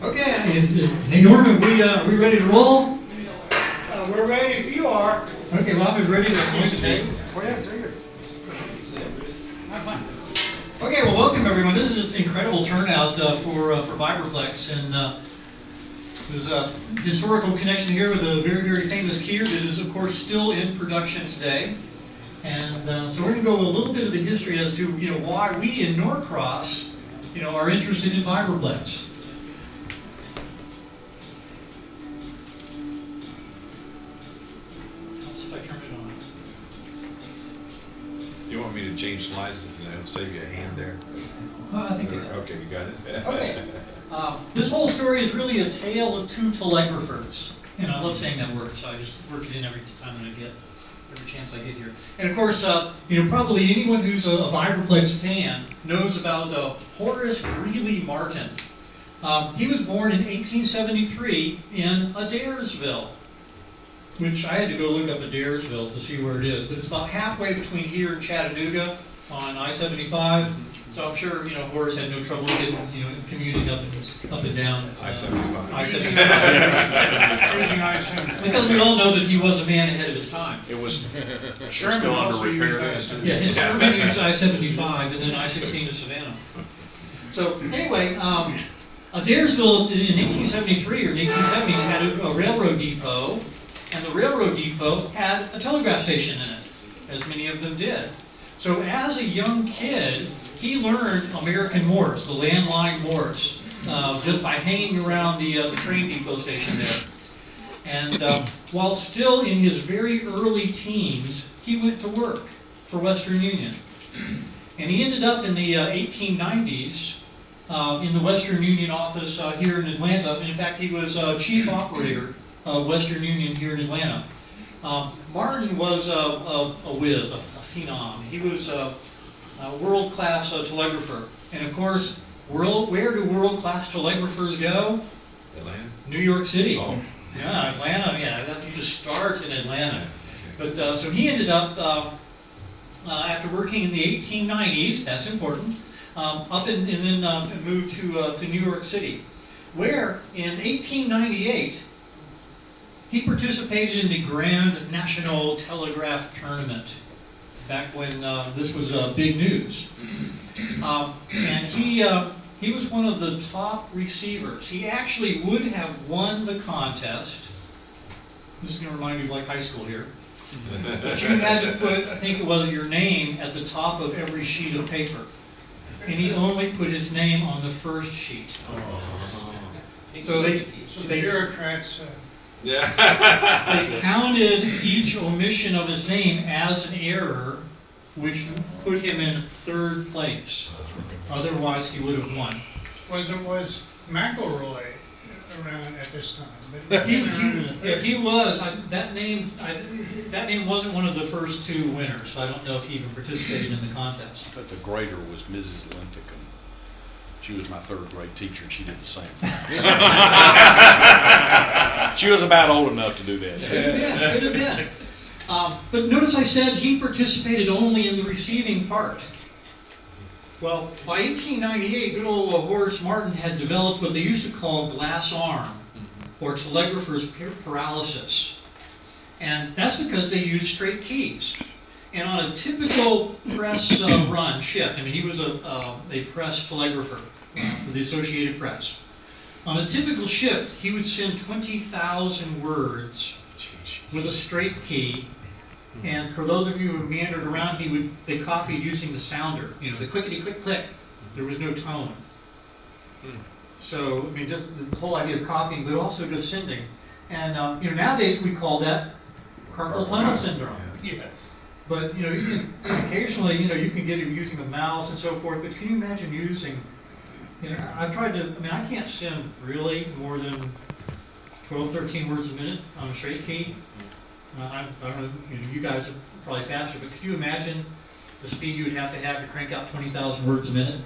Okay, hey Norman, we ready to roll? We're ready if you are. Okay, well I'm ready to swing the table. Oh yeah, take it. Okay, well welcome everyone. This is an incredible turnout for Vibroplex, and there's a historical connection here with a very, very famous key that is of course still in production today. And so we're going to go a little bit of the history as to why we in Norcross are interested in Vibroplex. You want me to change slides and I'll save you a hand there? I think it's okay, you got it? Okay. This whole story is really a tale of two telegraphers. I love saying that word, so I just work it in every time that I get, every chance I get here. And of course, probably anyone who's a Vibroplex fan knows about Horace Greeley Martin. He was born in 1873 in Adairsville, which I had to go look up Adairsville to see where it is, but it's about halfway between here and Chattanooga on I-75. So I'm sure Horace had no trouble getting commuting up and down I-75. I-75. Because we all know that he was a man ahead of his time. It was Sherman still under also repair used then. Yeah, his Sherman used I-75 and then I-16 to Savannah. So anyway, Adairsville in 1873 or the 1870s had a railroad depot. And the railroad depot had a telegraph station in it, as many of them did. So as a young kid, he learned American Morse, the landline Morse, just by hanging around the train depot station there. And while still in his very early teens, he went to work for Western Union. And he ended up in the 1890s in the Western Union office here in Atlanta. In fact, he was chief operator of Western Union here in Atlanta. Martin was a whiz, a phenom. He was a world-class telegrapher. And of course, where do world-class telegraphers go? Atlanta? New York City. Oh. Yeah, Atlanta, yeah, you just start in Atlanta. But so he ended up, after working in the 1890s, that's important, up and then moved to New York City, where in 1898, he participated in the Grand National Telegraph Tournament, back when this was big news. And he was one of the top receivers. He actually would have won the contest. This is going to remind me of like high school here. But you had to put, I think it was your name at the top of every sheet of paper. And he only put his name on the first sheet. So the bureaucrats. Yeah. They counted each omission of his name as an error, which put him in third place. Otherwise, he would have won. Was McElroy around at this time? But he was. That name wasn't one of the first two winners. So I don't know if he even participated in the contest. But the grader was Mrs. Linthicum. She was my third grade teacher, and she did the same thing. She was about old enough to do that. Could have been. But notice I said he participated only in the receiving part. Well, by 1898, good old Horace Martin had developed what they used to call glass arm, or telegrapher's paralysis. And that's because they used straight keys. And on a typical press run shift, I mean, he was a press telegrapher for the Associated Press. On a typical shift, he would send 20,000 words with a straight key. And for those of you who meandered around, they copied using the sounder, the clickety-click-click. There was no tone. So, I mean, just the whole idea of copying, but also just sending. And, nowadays we call that carpal tunnel syndrome. yes. But, occasionally, you can get it using a mouse and so forth, but can you imagine using, I've tried to, I can't send really more than 12, 13 words a minute on a straight key. I don't know, you guys are probably faster, but could you imagine the speed you would have to crank out 20,000 words a minute?